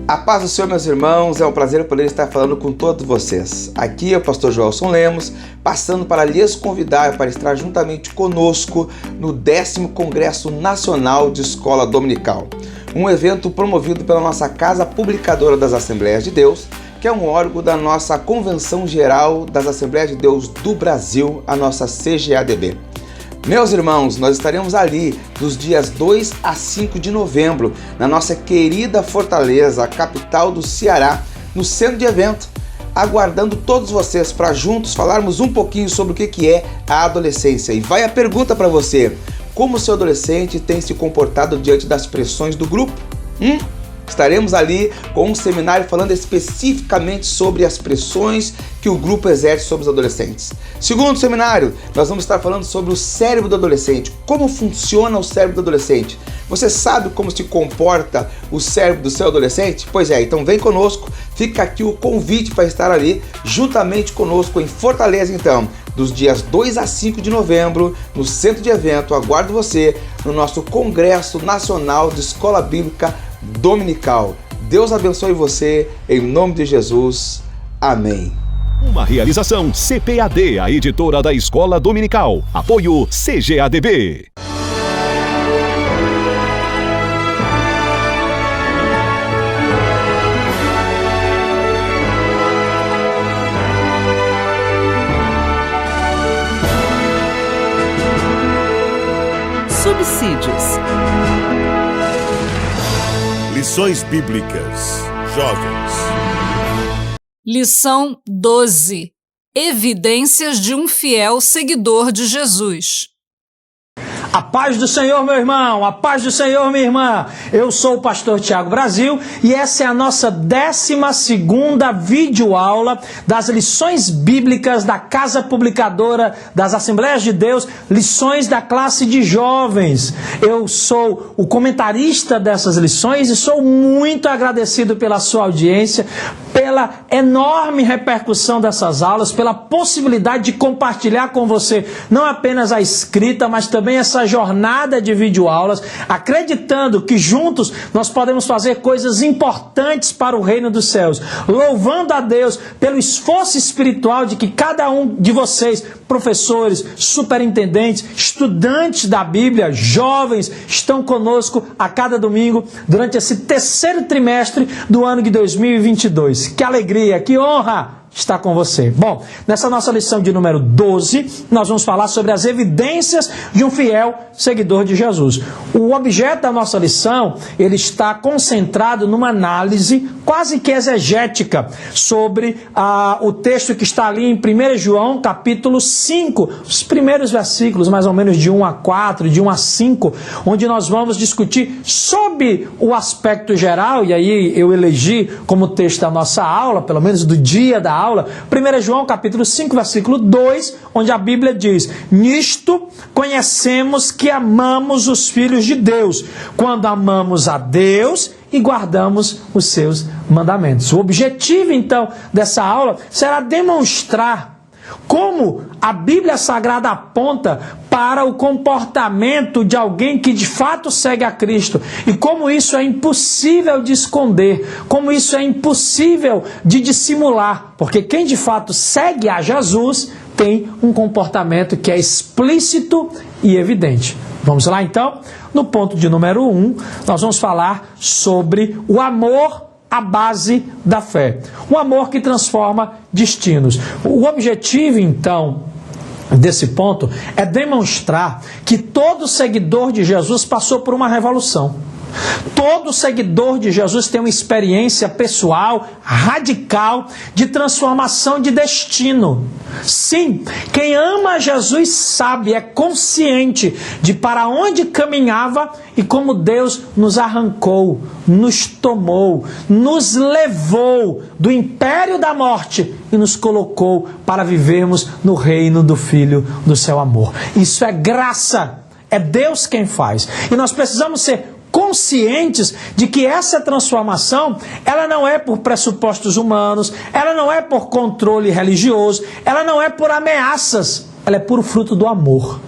A paz do Senhor, meus irmãos, é um prazer poder estar falando com todos vocês. Aqui é o pastor Joelson Lemos, passando para lhes convidar para estar juntamente conosco no 10º Congresso Nacional de Escola Dominical, um evento promovido pela nossa Casa Publicadora das Assembleias de Deus, que é um órgão da nossa Convenção Geral das Assembleias de Deus do Brasil, a nossa CGADB. Meus irmãos, nós estaremos ali dos dias 2 a 5 de novembro, na nossa querida Fortaleza, a capital do Ceará, no centro de evento, aguardando todos vocês para juntos falarmos um pouquinho sobre o que é a adolescência. E vai a pergunta para você: como o seu adolescente tem se comportado diante das pressões do grupo? Estaremos ali com um seminário falando especificamente sobre as pressões que o grupo exerce sobre os adolescentes. Segundo seminário, nós vamos estar falando sobre o cérebro do adolescente. Como funciona o cérebro do adolescente? Você sabe como se comporta o cérebro do seu adolescente? Pois é, então vem conosco, fica aqui o convite para estar ali juntamente conosco em Fortaleza, então, dos dias 2 a 5 de novembro, no centro de evento. Aguardo você no nosso Congresso Nacional de Escola Bíblica Dominical. Deus abençoe você, em nome de Jesus. Amém. Uma realização CPAD, a editora da Escola Dominical. Apoio CGADB. Subsídios. Lições Bíblicas, Jovens. Lição 12. Evidências de um fiel seguidor de Jesus. A paz do Senhor, meu irmão, a paz do Senhor, minha irmã. Eu sou o pastor Tiago Brasil e essa é a nossa 12ª videoaula das lições bíblicas da Casa Publicadora das Assembleias de Deus, lições da classe de jovens. Eu sou o comentarista dessas lições e sou muito agradecido pela sua audiência, pela enorme repercussão dessas aulas, pela possibilidade de compartilhar com você não apenas a escrita, mas também essa jornada de videoaulas, acreditando que juntos nós podemos fazer coisas importantes para o reino dos céus, louvando a Deus pelo esforço espiritual de que cada um de vocês, professores, superintendentes, estudantes da Bíblia, jovens, estão conosco a cada domingo durante esse terceiro trimestre do ano de 2022. Que alegria, que honra está com você. Bom, nessa nossa lição de número 12, nós vamos falar sobre as evidências de um fiel seguidor de Jesus. O objeto da nossa lição, ele está concentrado numa análise quase que exegética sobre o texto que está ali em 1 João, capítulo 5, os primeiros versículos, mais ou menos de 1 a 4, de 1 a 5, onde nós vamos discutir sobre o aspecto geral, e aí eu elegi como texto da nossa aula, pelo menos do dia da aula, 1 João capítulo 5, versículo 2, onde a Bíblia diz: nisto conhecemos que amamos os filhos de Deus, quando amamos a Deus e guardamos os seus mandamentos. O objetivo, então, dessa aula será demonstrar como a Bíblia Sagrada aponta para o comportamento de alguém que de fato segue a Cristo e como isso é impossível de esconder, como isso é impossível de dissimular, porque quem de fato segue a Jesus tem um comportamento que é explícito e evidente. Vamos lá então? No ponto de número 1, nós vamos falar sobre o amor à base da fé. Um amor que transforma destinos. O objetivo, então, desse ponto é demonstrar que todo seguidor de Jesus passou por uma revolução. Todo seguidor de Jesus tem uma experiência pessoal, radical, de transformação de destino. Sim, quem ama Jesus sabe, é consciente de para onde caminhava e como Deus nos arrancou, nos tomou, nos levou do império da morte e nos colocou para vivermos no reino do Filho do seu amor. Isso é graça, é Deus quem faz. E nós precisamos ser conscientes de que essa transformação, ela não é por pressupostos humanos, ela não é por controle religioso, ela não é por ameaças, ela é puro fruto do amor.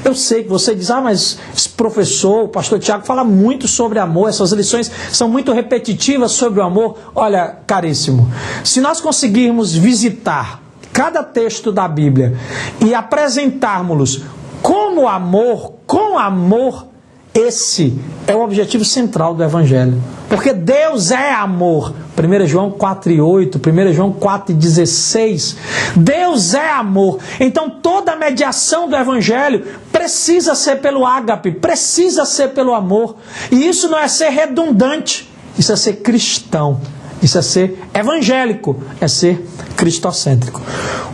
Eu sei que você diz, mas esse professor, o pastor Tiago, fala muito sobre amor, essas lições são muito repetitivas sobre o amor. Olha, caríssimo, se nós conseguirmos visitar cada texto da Bíblia e apresentarmos-los como amor, com amor, esse é o objetivo central do Evangelho. Porque Deus é amor. 1 João 4,8, 1 João 4,16. Deus é amor. Então toda a mediação do Evangelho precisa ser pelo ágape, precisa ser pelo amor. E isso não é ser redundante, isso é ser cristão. Isso é ser evangélico, é ser cristocêntrico.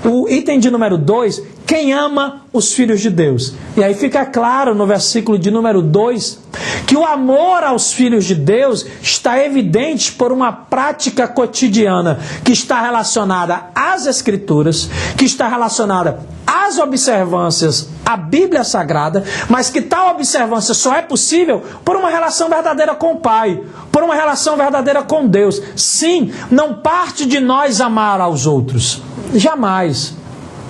O item de número 2, quem ama os filhos de Deus. E aí fica claro no versículo de número 2, que o amor aos filhos de Deus está evidente por uma prática cotidiana que está relacionada às Escrituras, que está relacionada às observâncias à Bíblia Sagrada, mas que tal observância só é possível por uma relação verdadeira com o Pai, por uma relação verdadeira com Deus. Sim, não parte de nós amar aos outros. Jamais.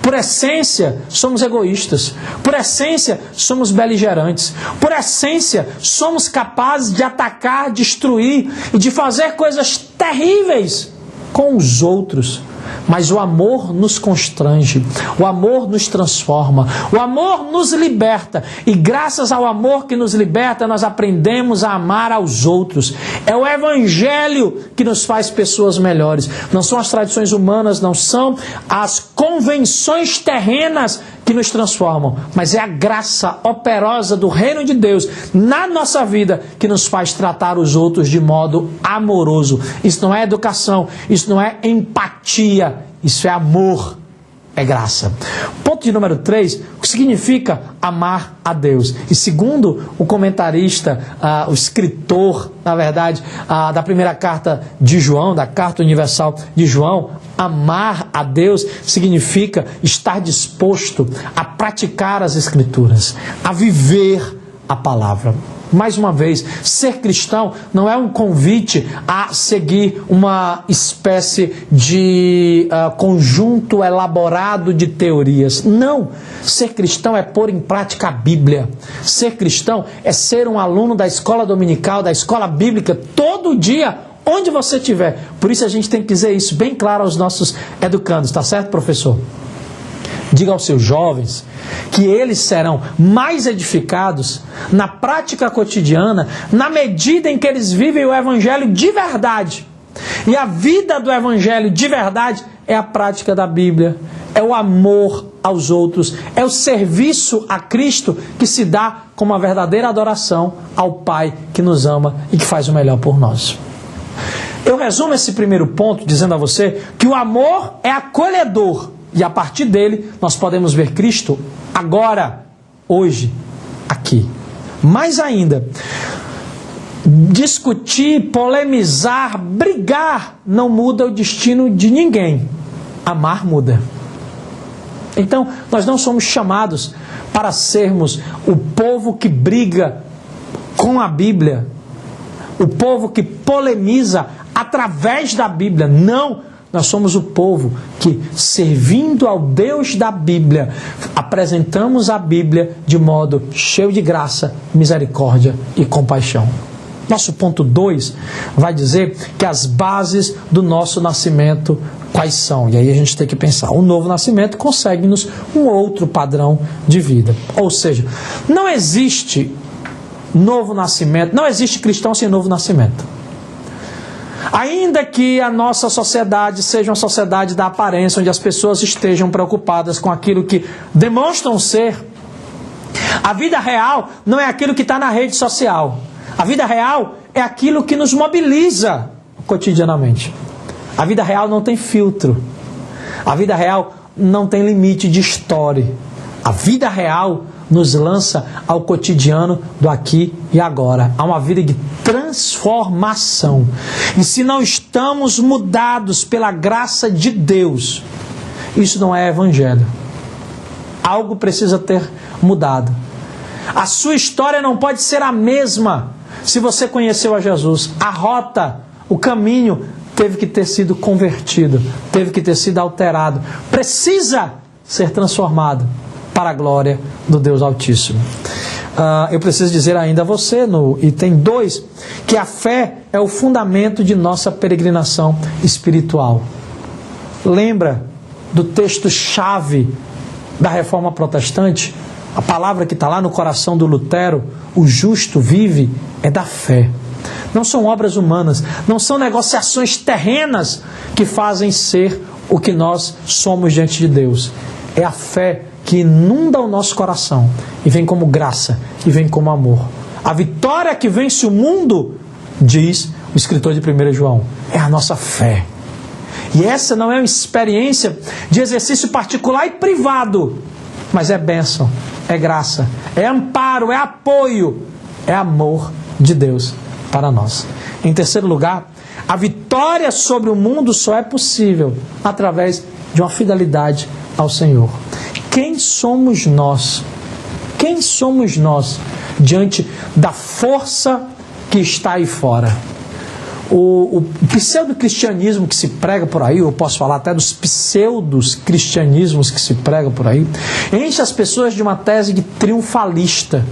Por essência, somos egoístas. Por essência, somos beligerantes. Por essência, somos capazes de atacar, destruir e de fazer coisas terríveis com os outros. Mas o amor nos constrange, o amor nos transforma, o amor nos liberta. E graças ao amor que nos liberta, nós aprendemos a amar aos outros. É o Evangelho que nos faz pessoas melhores. Não são as tradições humanas, não são as convenções terrenas que nos transformam, mas é a graça operosa do reino de Deus na nossa vida que nos faz tratar os outros de modo amoroso. Isso não é educação, isso não é empatia, isso é amor, é graça. Ponto de número 3, o que significa amar a Deus? E segundo o comentarista, o escritor, na verdade, da primeira carta de João, da Carta Universal de João, amar a Deus significa estar disposto a praticar as Escrituras, a viver a palavra. Mais uma vez, ser cristão não é um convite a seguir uma espécie de conjunto elaborado de teorias. Não! Ser cristão é pôr em prática a Bíblia. Ser cristão é ser um aluno da escola dominical, da escola bíblica, todo dia, onde você estiver. Por isso a gente tem que dizer isso bem claro aos nossos educandos, tá certo, professor? Diga aos seus jovens que eles serão mais edificados na prática cotidiana, na medida em que eles vivem o Evangelho de verdade. E a vida do Evangelho de verdade é a prática da Bíblia, é o amor aos outros, é o serviço a Cristo que se dá como uma verdadeira adoração ao Pai que nos ama e que faz o melhor por nós. Eu resumo esse primeiro ponto dizendo a você que o amor é acolhedor. E a partir dele, nós podemos ver Cristo agora, hoje, aqui. Mais ainda, discutir, polemizar, brigar, não muda o destino de ninguém. Amar muda. Então, nós não somos chamados para sermos o povo que briga com a Bíblia, o povo que polemiza através da Bíblia. Não! Nós somos o povo que, servindo ao Deus da Bíblia, apresentamos a Bíblia de modo cheio de graça, misericórdia e compaixão. Nosso ponto 2 vai dizer que as bases do nosso nascimento quais são? E aí a gente tem que pensar, o novo nascimento consegue-nos um outro padrão de vida. Ou seja, não existe novo nascimento, não existe cristão sem novo nascimento. Ainda que a nossa sociedade seja uma sociedade da aparência, onde as pessoas estejam preocupadas com aquilo que demonstram ser, a vida real não é aquilo que está na rede social. A vida real é aquilo que nos mobiliza cotidianamente. A vida real não tem filtro. A vida real não tem limite de história. A vida real nos lança ao cotidiano do aqui e agora. Há uma vida de transformação. E se não estamos mudados pela graça de Deus, isso não é evangelho. Algo precisa ter mudado. A sua história não pode ser a mesma se você conheceu a Jesus. A rota, o caminho teve que ter sido convertido, teve que ter sido alterado. Precisa ser transformado. para a glória do Deus Altíssimo. Eu preciso dizer ainda a você, no item 2, que a fé é o fundamento de nossa peregrinação espiritual. Lembra do texto-chave da Reforma Protestante? A palavra que está lá no coração do Lutero, o justo vive, é da fé. Não são obras humanas, não são negociações terrenas que fazem ser o que nós somos diante de Deus. É a fé que inunda o nosso coração e vem como graça e vem como amor. A vitória que vence o mundo, diz o escritor de 1 João, é a nossa fé. E essa não é uma experiência de exercício particular e privado, mas é bênção, é graça, é amparo, é apoio, é amor de Deus para nós. Em terceiro lugar, a vitória sobre o mundo só é possível através de uma fidelidade ao Senhor. Quem somos nós? Quem somos nós diante da força que está aí fora? O pseudo-cristianismo que se prega por aí, eu posso falar até dos pseudos-cristianismos que se pregam por aí, enche as pessoas de uma tese de triunfalista,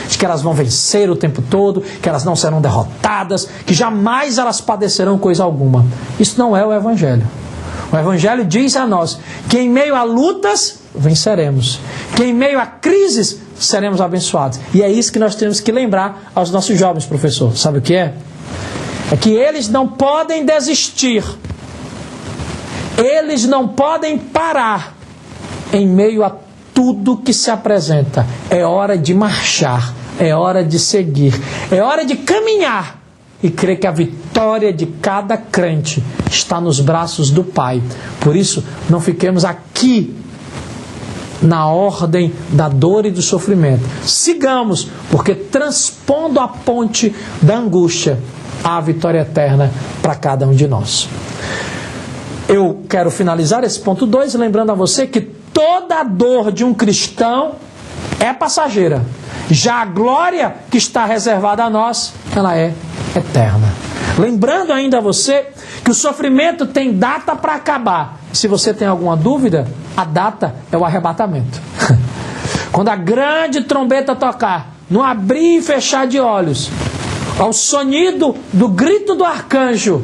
de que elas vão vencer o tempo todo, que elas não serão derrotadas, que jamais elas padecerão coisa alguma. Isso não é o Evangelho. O Evangelho diz a nós que em meio a lutas venceremos, que em meio a crises seremos abençoados. E é isso que nós temos que lembrar aos nossos jovens, professor. Sabe o que é? É que eles não podem desistir, eles não podem parar em meio a tudo que se apresenta. É hora de marchar, é hora de seguir, é hora de caminhar e crer que a vitória de cada crente está nos braços do Pai. Por isso, não fiquemos aqui na ordem da dor e do sofrimento. Sigamos, porque transpondo a ponte da angústia, há a vitória eterna para cada um de nós. Eu quero finalizar esse ponto 2, lembrando a você que toda a dor de um cristão é passageira. Já a glória que está reservada a nós, ela é eterna. Lembrando ainda a você que o sofrimento tem data para acabar. Se você tem alguma dúvida, a data é o arrebatamento. Quando a grande trombeta tocar, no abrir e fechar de olhos, ao sonido do grito do arcanjo,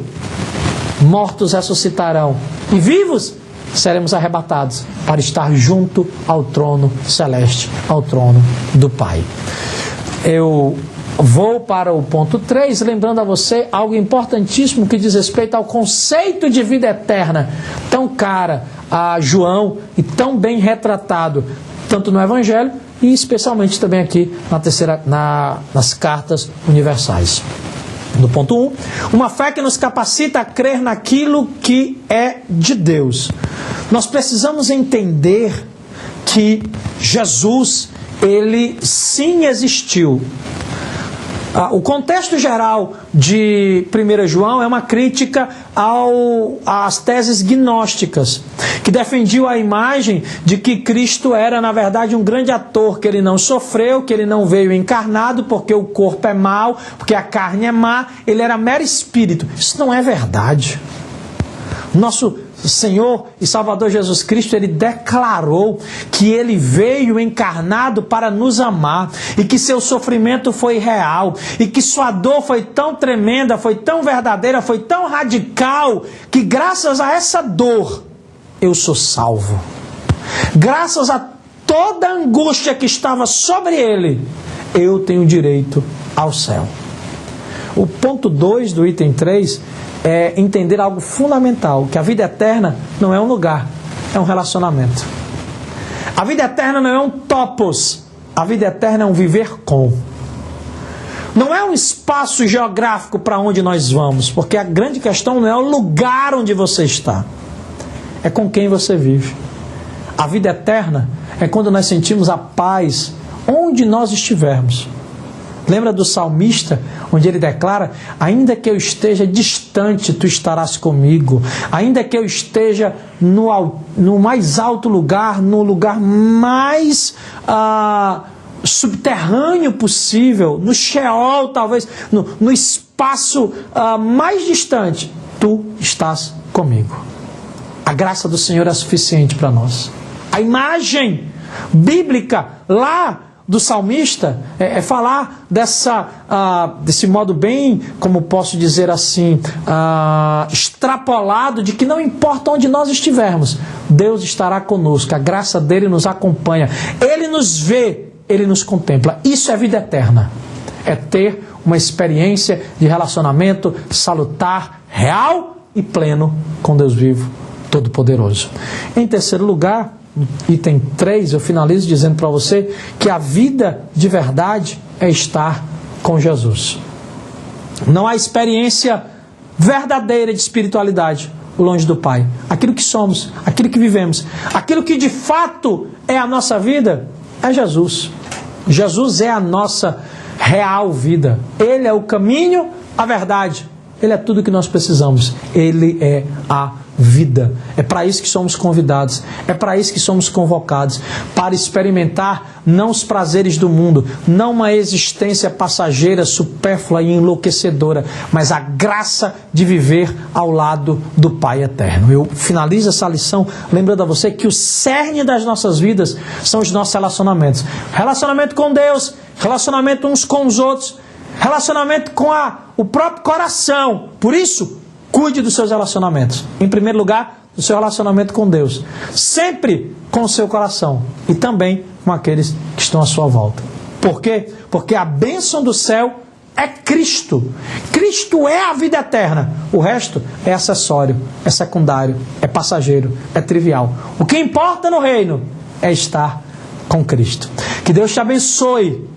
mortos ressuscitarão e vivos seremos arrebatados para estar junto ao trono celeste, ao trono do Pai. Eu vou para o ponto 3, lembrando a você algo importantíssimo que diz respeito ao conceito de vida eterna, tão cara a João e tão bem retratado, tanto no Evangelho e especialmente também aqui nas cartas universais. No ponto 1, uma fé que nos capacita a crer naquilo que é de Deus. Nós precisamos entender que Jesus, ele sim existiu. O contexto geral de 1 João é uma crítica às teses gnósticas, que defendiam a imagem de que Cristo era, na verdade, um grande ator, que ele não sofreu, que ele não veio encarnado, porque o corpo é mau, porque a carne é má, ele era mero espírito. Isso não é verdade. Nosso Senhor e Salvador Jesus Cristo, ele declarou que ele veio encarnado para nos amar e que seu sofrimento foi real e que sua dor foi tão tremenda, foi tão verdadeira, foi tão radical que graças a essa dor eu sou salvo. Graças a toda a angústia que estava sobre ele, eu tenho direito ao céu. O ponto 2 do item 3 é entender algo fundamental, que a vida eterna não é um lugar, é um relacionamento. A vida eterna não é um topos, a vida eterna é um viver com. Não é um espaço geográfico para onde nós vamos, porque a grande questão não é o lugar onde você está, é com quem você vive. A vida eterna é quando nós sentimos a paz onde nós estivermos. Lembra do salmista, onde ele declara: ainda que eu esteja distante, tu estarás comigo. Ainda que eu esteja no mais alto lugar, no lugar mais subterrâneo possível, no Sheol talvez, no espaço mais distante, tu estás comigo. A graça do Senhor é suficiente para nós. A imagem bíblica lá do salmista é falar desse modo bem, como posso dizer assim, extrapolado, de que não importa onde nós estivermos, Deus estará conosco, a graça dele nos acompanha, ele nos vê, ele nos contempla. Isso é vida eterna, é ter uma experiência de relacionamento salutar, real e pleno com Deus vivo, Todo-Poderoso. Em terceiro lugar, item 3, eu finalizo dizendo para você que a vida de verdade é estar com Jesus. Não há experiência verdadeira de espiritualidade longe do Pai. Aquilo que somos, aquilo que vivemos, aquilo que de fato é a nossa vida, é Jesus. Jesus é a nossa real vida. Ele é o caminho, a verdade. Ele é tudo o que nós precisamos. Ele é a vida. É para isso que somos convidados. É para isso que somos convocados. Para experimentar não os prazeres do mundo, não uma existência passageira, supérflua e enlouquecedora, mas a graça de viver ao lado do Pai eterno. Eu finalizo essa lição lembrando a você que o cerne das nossas vidas são os nossos relacionamentos. Relacionamento com Deus, relacionamento uns com os outros, relacionamento com o próprio coração. Por isso, cuide dos seus relacionamentos. Em primeiro lugar, do seu relacionamento com Deus. Sempre com o seu coração. E também com aqueles que estão à sua volta. Por quê? Porque a bênção do céu é Cristo. Cristo é a vida eterna. O resto é acessório, é secundário, é passageiro, é trivial. O que importa no reino é estar com Cristo. Que Deus te abençoe.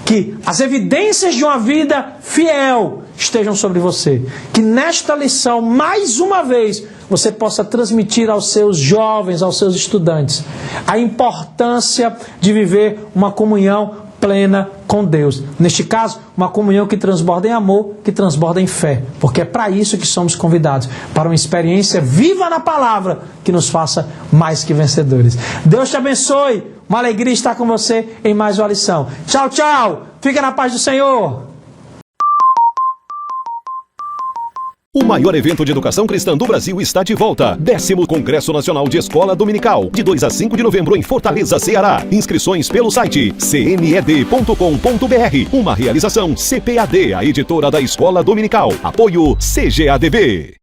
Que as evidências de uma vida fiel estejam sobre você. Que nesta lição, mais uma vez, você possa transmitir aos seus jovens, aos seus estudantes, a importância de viver uma comunhão plena com Deus. Neste caso, uma comunhão que transborda em amor, que transborda em fé. Porque é para isso que somos convidados. Para uma experiência viva na palavra, que nos faça mais que vencedores. Deus te abençoe. Uma alegria estar com você em mais uma lição. Tchau, tchau. Fica na paz do Senhor. O maior evento de educação cristã do Brasil está de volta. 10º Congresso Nacional de Escola Dominical, de 2 a 5 de novembro em Fortaleza, Ceará. Inscrições pelo site cned.com.br. Uma realização CPAD, a editora da Escola Dominical. Apoio CGADB.